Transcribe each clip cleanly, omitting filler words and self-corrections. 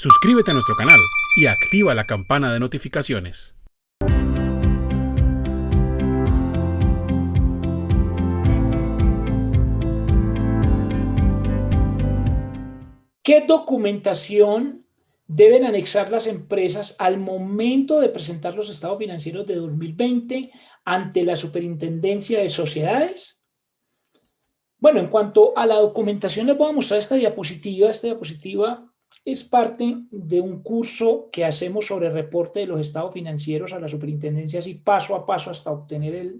Suscríbete a nuestro canal y activa la campana de notificaciones. ¿Qué documentación deben anexar las empresas al momento de presentar los estados financieros de 2020 ante la Superintendencia de Sociedades? Bueno, en cuanto a la documentación, les voy a mostrar esta diapositiva. Esta diapositiva es parte de un curso que hacemos sobre reporte de los estados financieros a la Superintendencia, así paso a paso hasta obtener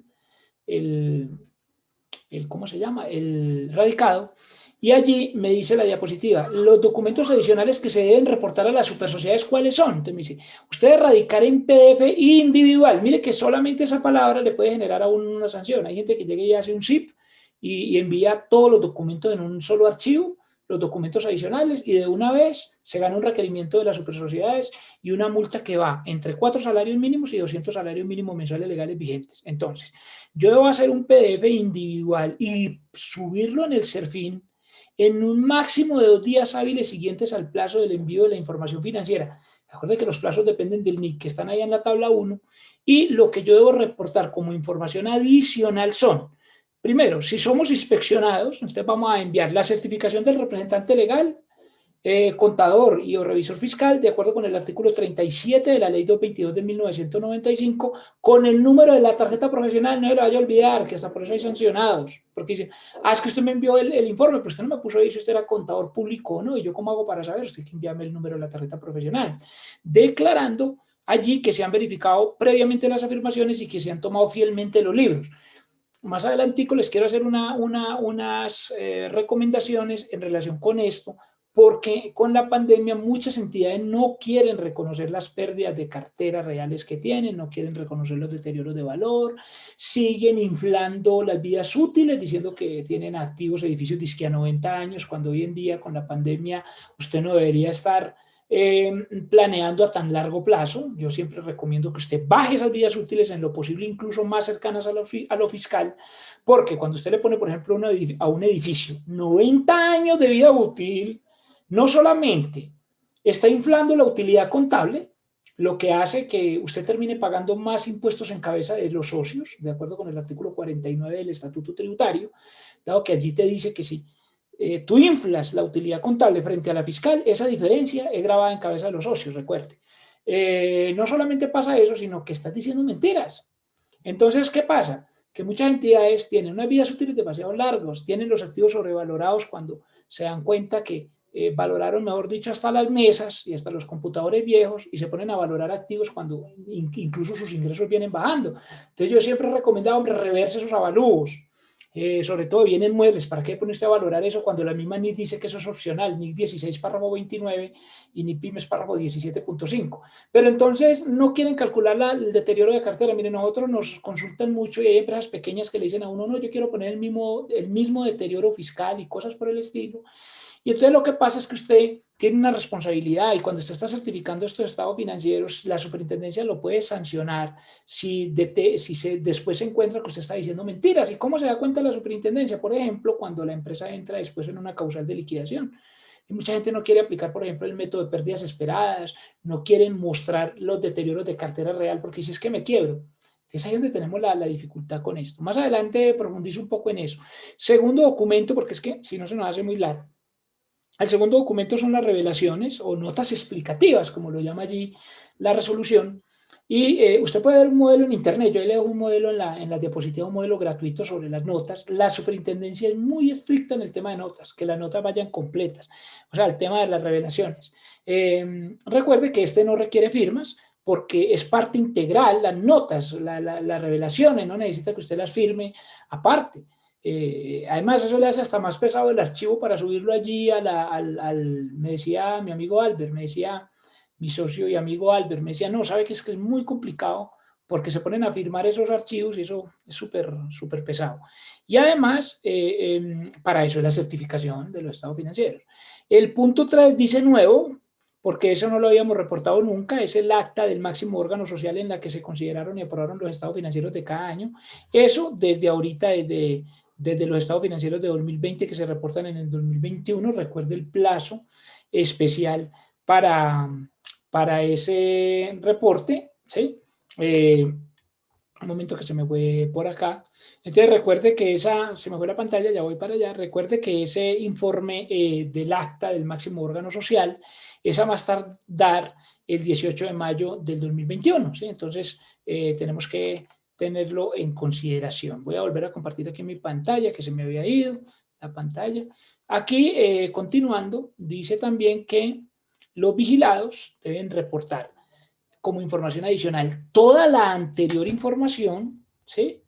¿cómo se llama? El radicado. Y allí me dice la diapositiva, los documentos adicionales que se deben reportar a las supersociedades, ¿cuáles son? Entonces me dice, usted radicar en PDF individual. Mire que solamente esa palabra le puede generar a uno una sanción. Hay gente que llega y hace un zip y envía todos los documentos en un solo archivo, los documentos adicionales, y de una vez se gana un requerimiento de las supersociedades y una multa que va entre 4 salarios mínimos y 200 salarios mínimos mensuales legales vigentes. Entonces, yo debo hacer un PDF individual y subirlo en el SERFIN en un máximo de 2 días hábiles siguientes al plazo del envío de la información financiera. Recuerden que los plazos dependen del NIC que están ahí en la tabla 1, y lo que yo debo reportar como información adicional son, primero, si somos inspeccionados, entonces vamos a enviar la certificación del representante legal, contador y o revisor fiscal, de acuerdo con el artículo 37 de la ley 222 de 1995, con el número de la tarjeta profesional. No se lo vaya a olvidar, que hasta por eso hay sancionados, porque dicen, es que usted me envió el informe, pero usted no me puso ahí si usted era contador público o no, y yo cómo hago para saber, usted tiene que enviarme el número de la tarjeta profesional, declarando allí que se han verificado previamente las afirmaciones y que se han tomado fielmente los libros. Más adelantico les quiero hacer unas recomendaciones en relación con esto, porque con la pandemia muchas entidades no quieren reconocer las pérdidas de cartera reales que tienen, no quieren reconocer los deterioros de valor, siguen inflando las vidas útiles diciendo que tienen activos edificios disque a 90 años, cuando hoy en día con la pandemia usted no debería estar planeando a tan largo plazo. Yo siempre recomiendo que usted baje esas vidas útiles en lo posible, incluso más cercanas a lo fiscal, porque cuando usted le pone, por ejemplo, a un edificio 90 años de vida útil, no solamente está inflando la utilidad contable, lo que hace que usted termine pagando más impuestos en cabeza de los socios, de acuerdo con el artículo 49 del Estatuto Tributario, dado que allí te dice que si tú inflas la utilidad contable frente a la fiscal, esa diferencia es grabada en cabeza de los socios, recuerde. No solamente pasa eso, sino que estás diciendo mentiras. Entonces, ¿qué pasa? Que muchas entidades tienen unas vidas útiles demasiado largos, tienen los activos sobrevalorados cuando se dan cuenta que valoraron, mejor dicho, hasta las mesas y hasta los computadores viejos, y se ponen a valorar activos cuando incluso sus ingresos vienen bajando. Entonces yo siempre he recomendado, hombre, reverse esos avalúos. Sobre todo vienen muebles. ¿Para qué pone usted a valorar eso cuando la misma NIC dice que eso es opcional? NIC 16 párrafo 29 y NIC Pymes párrafo 17.5. Pero entonces no quieren calcular el deterioro de cartera. Miren, nosotros nos consultan mucho y hay empresas pequeñas que le dicen a uno, no, yo quiero poner el mismo deterioro fiscal y cosas por el estilo. Y entonces lo que pasa es que usted tiene una responsabilidad, y cuando usted está certificando estos estados financieros, la superintendencia lo puede sancionar si después se encuentra que usted está diciendo mentiras. ¿Y cómo se da cuenta la superintendencia? Por ejemplo, cuando la empresa entra después en una causal de liquidación. Y mucha gente no quiere aplicar, por ejemplo, el método de pérdidas esperadas, no quieren mostrar los deterioros de cartera real porque dice, es que me quiebro. Es ahí donde tenemos la dificultad con esto. Más adelante profundizo un poco en eso. Segundo documento, porque es que si no se nos hace muy largo. El segundo documento son las revelaciones o notas explicativas, como lo llama allí la resolución. Y usted puede ver un modelo en internet. Yo ahí le dejo un modelo en la diapositiva, un modelo gratuito sobre las notas. La superintendencia es muy estricta en el tema de notas, que las notas vayan completas. O sea, el tema de las revelaciones. Recuerde que este no requiere firmas porque es parte integral, las notas, las revelaciones, no necesita que usted las firme aparte. Además, eso le hace hasta más pesado el archivo para subirlo allí me decía mi amigo Albert, me decía mi socio y amigo Albert, me decía, no, sabe que es muy complicado porque se ponen a firmar esos archivos y eso es súper pesado. Y además, para eso es la certificación de los estados financieros. El punto 3 dice nuevo, porque eso no lo habíamos reportado nunca, es el acta del máximo órgano social en la que se consideraron y aprobaron los estados financieros de cada año. Eso desde ahorita, desde los estados financieros de 2020 que se reportan en el 2021, recuerde el plazo especial para, para ese reporte, ¿sí? Un momento que se me fue por acá. Entonces recuerde que se me fue la pantalla, ya voy para allá. Recuerde que ese informe del acta del máximo órgano social es a más tardar el 18 de mayo del 2021, ¿sí? Entonces tenemos que tenerlo en consideración. Voy a volver a compartir aquí mi pantalla, que se me había ido la pantalla. Aquí, continuando, dice también que los vigilados deben reportar como información adicional toda la anterior información, ¿sí?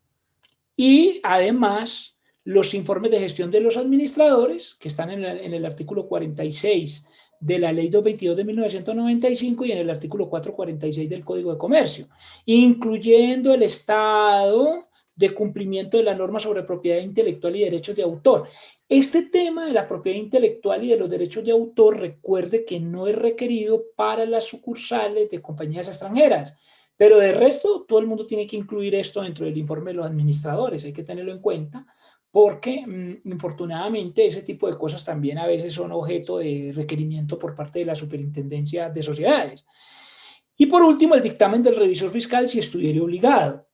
Y además los informes de gestión de los administradores, que están en el artículo 46 de la Ley 222 de 1995 y en el artículo 446 del Código de Comercio, incluyendo el estado de cumplimiento de la norma sobre propiedad intelectual y derechos de autor. Este tema de la propiedad intelectual y de los derechos de autor, recuerde que no es requerido para las sucursales de compañías extranjeras, pero de resto todo el mundo tiene que incluir esto dentro del informe de los administradores, hay que tenerlo en cuenta, porque infortunadamente ese tipo de cosas también a veces son objeto de requerimiento por parte de la Superintendencia de Sociedades. Y por último, el dictamen del revisor fiscal si estuviera obligado.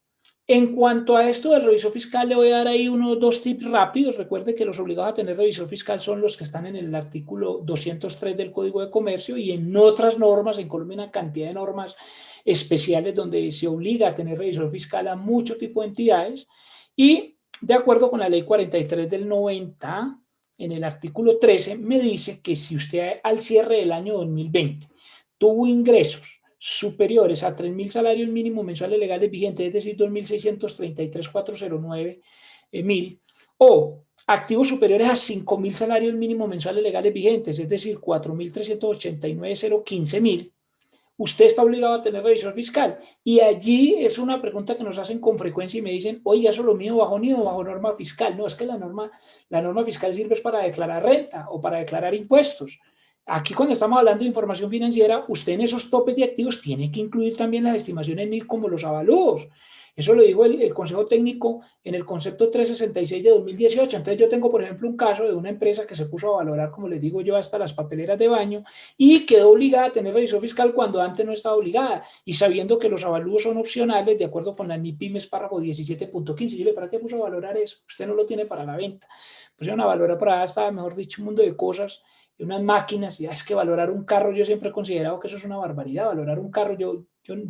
En cuanto a esto del revisor fiscal, le voy a dar ahí unos dos tips rápidos. Recuerde que los obligados a tener revisor fiscal son los que están en el artículo 203 del Código de Comercio y en otras normas, en Colombia una cantidad de normas especiales donde se obliga a tener revisor fiscal a mucho tipo de entidades. Y de acuerdo con la ley 43 del 90, en el artículo 13, me dice que si usted al cierre del año 2020 tuvo ingresos superiores a 3.000 salarios mínimos mensuales legales vigentes, es decir, 2.633.409 mil, o activos superiores a 5.000 salarios mínimos mensuales legales vigentes, es decir, 4.389.015 mil, usted está obligado a tener revisor fiscal. Y allí es una pregunta que nos hacen con frecuencia y me dicen, oye, ¿eso lo mío bajo NIO o bajo norma fiscal? No, es que la norma fiscal sirve para declarar renta o para declarar impuestos. Aquí cuando estamos hablando de información financiera, usted en esos topes de activos tiene que incluir también las estimaciones NIR como los avalúos. Eso lo dijo el Consejo Técnico en el concepto 366 de 2018. Entonces yo tengo, por ejemplo, un caso de una empresa que se puso a valorar, como les digo yo, hasta las papeleras de baño y quedó obligada a tener revisor fiscal cuando antes no estaba obligada. Y sabiendo que los avalúos son opcionales, de acuerdo con la NIPIMES párrafo 17.15. Yo le, ¿para qué puso a valorar eso? Usted no lo tiene para la venta. Pues una valorar para hasta, mejor dicho, un mundo de cosas, unas máquinas, y es que valorar un carro, yo siempre he considerado que eso es una barbaridad, valorar un carro, yo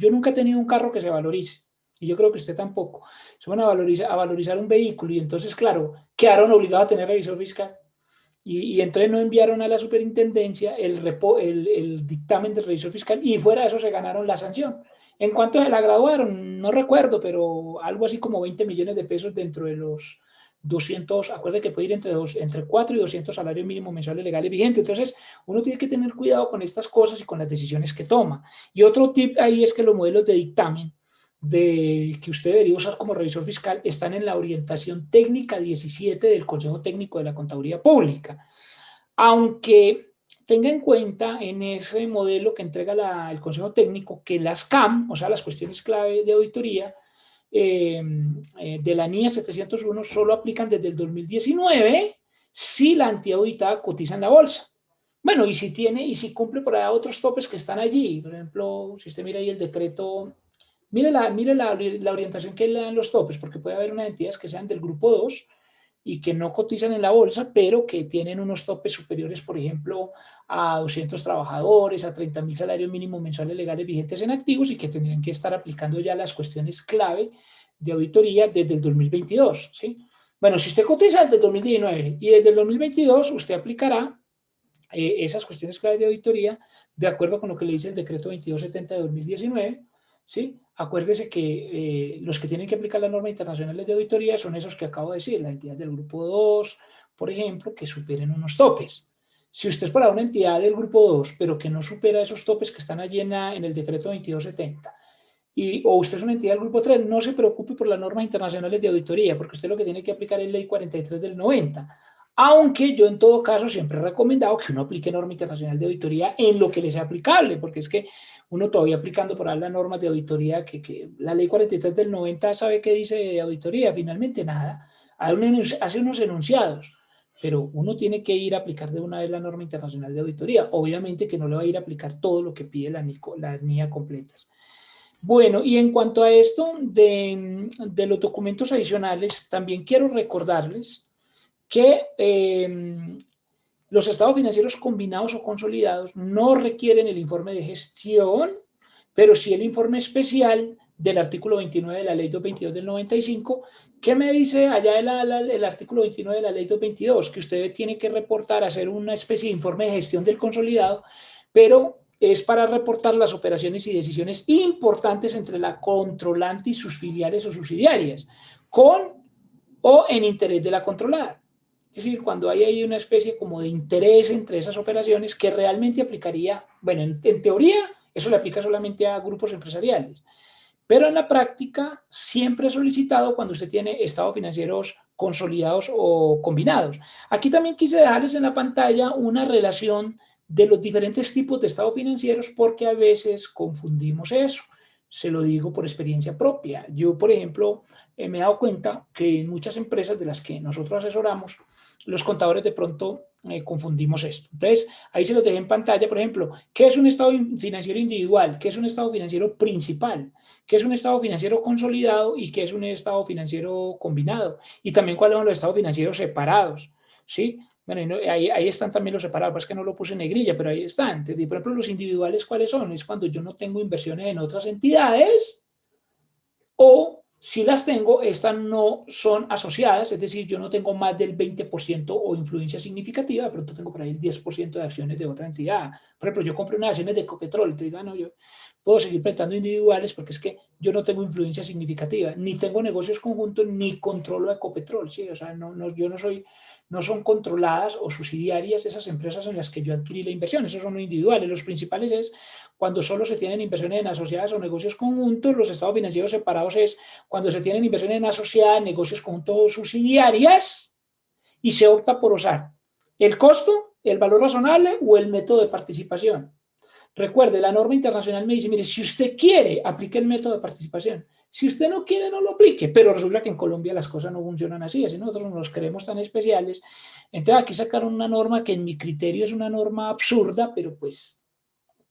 nunca he tenido un carro que se valorice, y yo creo que usted tampoco, se van a valorizar un vehículo, y entonces, claro, quedaron obligados a tener revisor fiscal, y entonces no enviaron a la superintendencia el dictamen del revisor fiscal, y fuera de eso se ganaron la sanción. ¿En cuánto se la graduaron? No recuerdo, pero algo así como 20 millones de pesos dentro de los 200, acuérdate que puede ir entre 4 y 200 salarios mínimos mensuales legales vigentes. Entonces, uno tiene que tener cuidado con estas cosas y con las decisiones que toma. Y otro tip ahí es que los modelos de dictamen que usted debería usar como revisor fiscal están en la orientación técnica 17 del Consejo Técnico de la Contaduría Pública. Aunque tenga en cuenta en ese modelo que entrega el Consejo Técnico que las CAM, o sea, las cuestiones clave de auditoría, de la NIA 701 solo aplican desde el 2019 si la entidad auditada cotiza en la bolsa. Bueno, y si cumple por allá otros topes que están allí. Por ejemplo, si usted mira ahí el decreto, mire la orientación que le dan los topes, porque puede haber unas entidades que sean del grupo 2 y que no cotizan en la bolsa, pero que tienen unos topes superiores, por ejemplo, a 200 trabajadores, a 30.000 salarios mínimos mensuales legales vigentes en activos y que tendrían que estar aplicando ya las cuestiones clave de auditoría desde el 2022, ¿sí? Bueno, si usted cotiza desde el 2019 y desde el 2022, usted aplicará esas cuestiones clave de auditoría de acuerdo con lo que le dice el decreto 2270 de 2019, ¿sí? Acuérdese que los que tienen que aplicar las normas internacionales de auditoría son esos que acabo de decir, la entidad del grupo 2, por ejemplo, que superen unos topes. Si usted es para una entidad del grupo 2, pero que no supera esos topes que están allí en el decreto 2270, o usted es una entidad del grupo 3, no se preocupe por las normas internacionales de auditoría, porque usted lo que tiene que aplicar es ley 43 del 90. Aunque yo en todo caso siempre he recomendado que uno aplique norma internacional de auditoría en lo que le sea aplicable, porque es que uno todavía aplicando por ahí las normas de auditoría, que la ley 43 del 90 sabe qué dice de auditoría, finalmente nada, hace unos enunciados, pero uno tiene que ir a aplicar de una vez la norma internacional de auditoría. Obviamente que no le va a ir a aplicar todo lo que pide la NIA completas. Bueno, y en cuanto a esto de los documentos adicionales, también quiero recordarles que los estados financieros combinados o consolidados no requieren el informe de gestión, pero sí el informe especial del artículo 29 de la ley 222 del 95. ¿Qué me dice allá el artículo 29 de la ley 222? Que usted tiene que reportar, hacer una especie de informe de gestión del consolidado, pero es para reportar las operaciones y decisiones importantes entre la controlante y sus filiales o subsidiarias, con o en interés de la controlada. Es decir, cuando hay ahí una especie como de interés entre esas operaciones que realmente aplicaría, bueno, en teoría eso le aplica solamente a grupos empresariales, pero en la práctica siempre es solicitado cuando usted tiene estados financieros consolidados o combinados. Aquí también quise dejarles en la pantalla una relación de los diferentes tipos de estados financieros porque a veces confundimos eso. Se lo digo por experiencia propia. Yo, por ejemplo, me he dado cuenta que en muchas empresas de las que nosotros asesoramos, los contadores de pronto confundimos esto. Entonces, ahí se los dejé en pantalla, por ejemplo, ¿qué es un estado financiero individual? ¿Qué es un estado financiero principal? ¿Qué es un estado financiero consolidado? ¿Y qué es un estado financiero combinado? Y también cuáles son los estados financieros separados, ¿sí? Bueno, ahí están también los separados, pues que no lo puse en negrilla, pero ahí están. Entonces, por ejemplo, los individuales, ¿cuáles son? Es cuando yo no tengo inversiones en otras entidades o si las tengo, estas no son asociadas, es decir, yo no tengo más del 20% o influencia significativa, de pronto tengo por ahí el 10% de acciones de otra entidad. Por ejemplo, yo compré unas acciones de Ecopetrol, te digo, no, yo puedo seguir prestando individuales porque es que yo no tengo influencia significativa, ni tengo negocios conjuntos, ni controlo a Ecopetrol, ¿sí? O sea, yo no soy, no son controladas o subsidiarias esas empresas en las que yo adquirí la inversión, esos son los individuales. Los principales es cuando solo se tienen inversiones en asociadas o negocios conjuntos. Los estados financieros separados es cuando se tienen inversiones en asociadas, negocios conjuntos o subsidiarias y se opta por usar el costo, el valor razonable o el método de participación. Recuerde, la norma internacional me dice, mire, si usted quiere, aplique el método de participación. Si usted no quiere, no lo aplique. Pero resulta que en Colombia las cosas no funcionan así, así nosotros nos creemos tan especiales. Entonces aquí sacaron una norma que en mi criterio es una norma absurda, pero pues,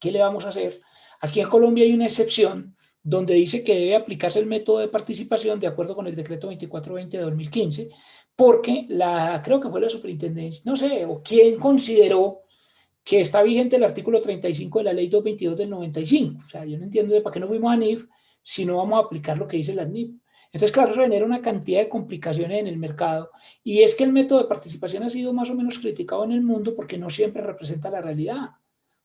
¿qué le vamos a hacer? Aquí en Colombia hay una excepción donde dice que debe aplicarse el método de participación de acuerdo con el decreto 2420 de 2015, porque creo que fue la superintendencia, no sé, o quién consideró que está vigente el artículo 35 de la ley 222 del 95. O sea, yo no entiendo de para qué no fuimos a NIF si no vamos a aplicar lo que dice la NIF. Entonces, claro, eso genera una cantidad de complicaciones en el mercado y es que el método de participación ha sido más o menos criticado en el mundo porque no siempre representa la realidad,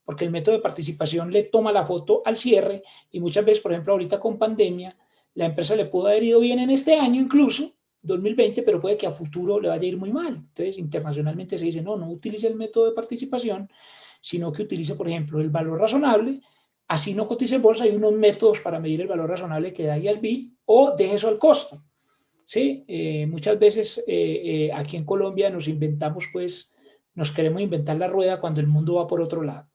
porque el método de participación le toma la foto al cierre y muchas veces, por ejemplo, ahorita con pandemia, la empresa le pudo haber ido bien en este año incluso, 2020, pero puede que a futuro le vaya a ir muy mal. Entonces, internacionalmente se dice, no, no utilice el método de participación, sino que utilice, por ejemplo, el valor razonable. Así no cotice en bolsa, hay unos métodos para medir el valor razonable que da IASB o deje eso al costo. ¿Sí? Muchas veces aquí en Colombia nos inventamos, pues, nos queremos inventar la rueda cuando el mundo va por otro lado.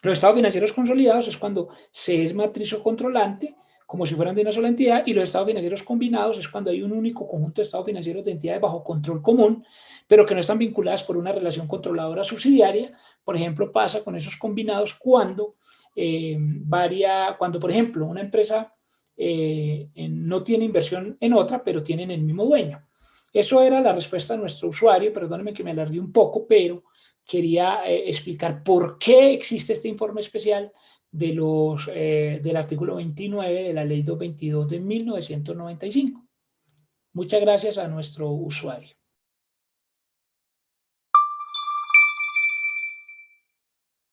Los estados financieros consolidados es cuando se es matriz o controlante, como si fueran de una sola entidad, y los estados financieros combinados es cuando hay un único conjunto de estados financieros de entidades bajo control común, pero que no están vinculadas por una relación controladora subsidiaria. Por ejemplo, pasa con esos combinados cuando, por ejemplo, una empresa no tiene inversión en otra, pero tienen el mismo dueño. Eso era la respuesta de nuestro usuario, perdónenme que me alargué un poco, pero quería explicar por qué existe este informe especial del artículo 29 de la ley 222 de 1995. Muchas gracias a nuestro usuario.